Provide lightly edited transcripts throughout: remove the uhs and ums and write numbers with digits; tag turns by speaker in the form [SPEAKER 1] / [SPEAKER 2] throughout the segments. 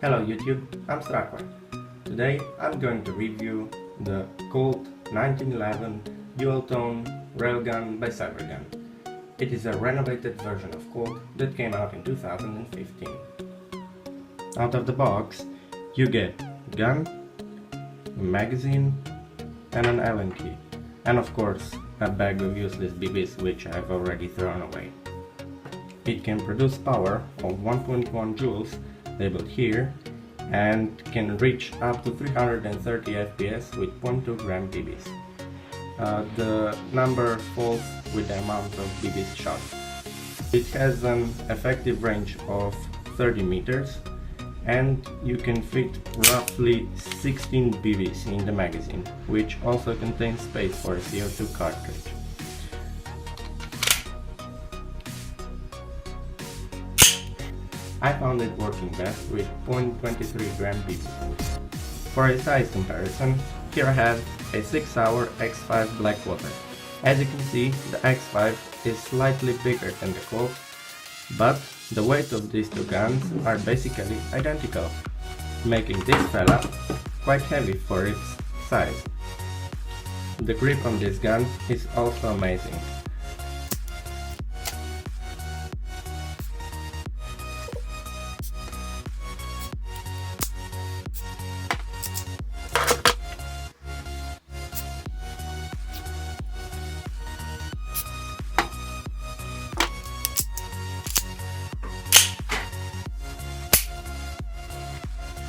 [SPEAKER 1] Hello YouTube, I'm Strakvar. Today I'm going to review the Colt 1911 Dual-Tone railgun by Cybergun. It is a renovated version of Colt that came out in 2015. Out of the box you get a gun, a magazine and an Allen key, and of course a bag of useless BBs which I've already thrown away. It can produce power of 1.1 joules, labeled here, and can reach up to 330 FPS with 0.2 gram BBs. The number falls with the amount of BBs shot. It has an effective range of 30 meters and you can fit roughly 16 BBs in the magazine, which also contains space for a CO2 cartridge. I found it working best with 0.23 gram BBs. For a size comparison, here I have a 6-hour X5 Blackwater. As you can see, the X5 is slightly bigger than the Colt, but the weight of these two guns are basically identical, making this fella quite heavy for its size. The grip on this gun is also amazing.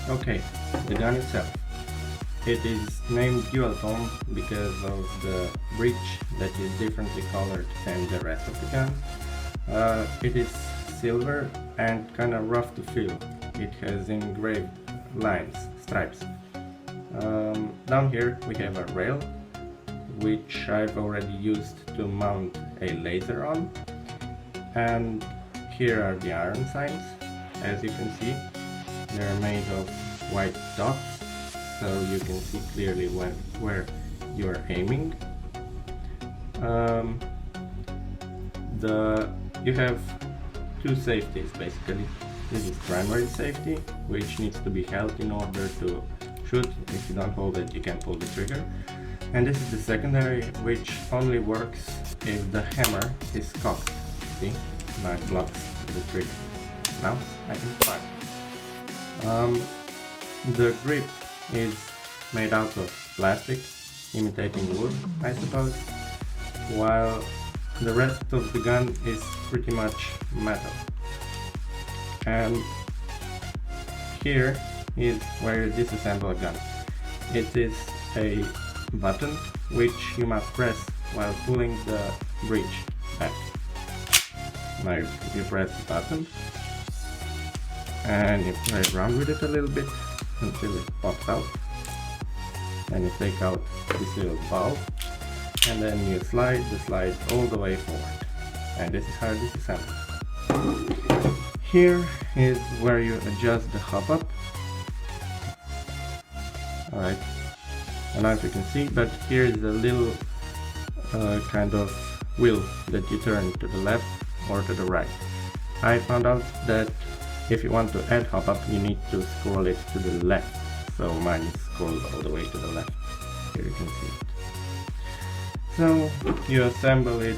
[SPEAKER 1] Okay, the gun itself. It is named Dual-Tone because of the breech that is differently colored than the rest of the gun. It is silver and kinda rough to feel. It has engraved lines, stripes. Down here we have a rail, which I've already used to mount a laser on. And here are the iron signs. As you can see, they're made of white dots, so you can see clearly where you are aiming. You have two safeties basically. This is primary safety, which needs to be held in order to shoot. If you don't hold it, you can pull the trigger. And this is the secondary, which only works if the hammer is cocked. See? Now it blocks the trigger. Now I can fire. The grip is made out of plastic, imitating wood, I suppose, while the rest of the gun is pretty much metal. And here is where you disassemble a gun. It is a button which you must press while pulling the breech back. Now you press the button and you play around with it a little bit until it pops out, and you take out this little valve and then you slide the slide all the way forward, and this is how this is assembled. Here is where you adjust the hop up. Alright, I don't know if you can see, but here is a little kind of wheel that you turn to the left or to the right. I found out that if you want to add hop up, you need to scroll it to the left. So mine is scrolled all the way to the left. Here you can see it. So you assemble it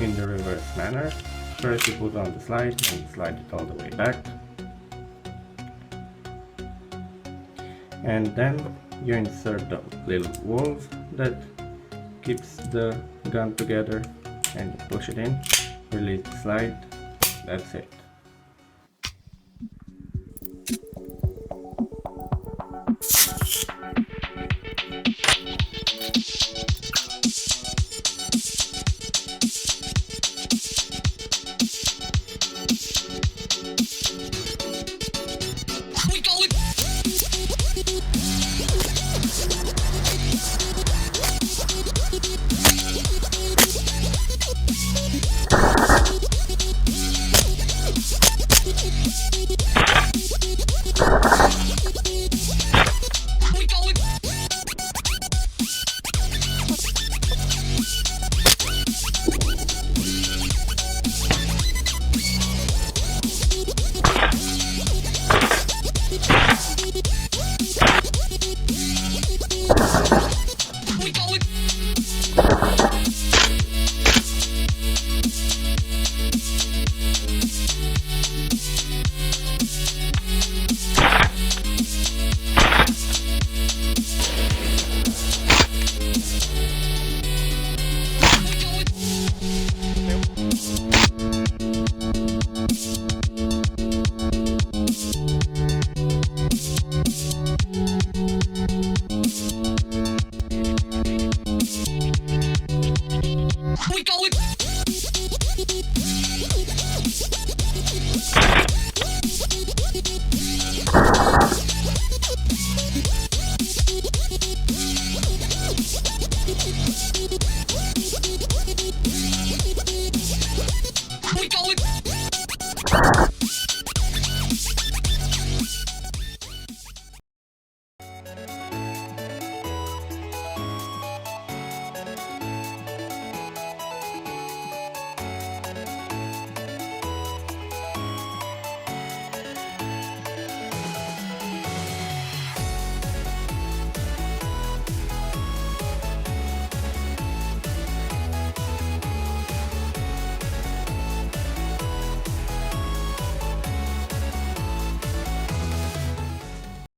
[SPEAKER 1] in the reverse manner. First you put on the slide and slide it all the way back. And then you insert the little valve that keeps the gun together, and you push it in, release the slide, that's it.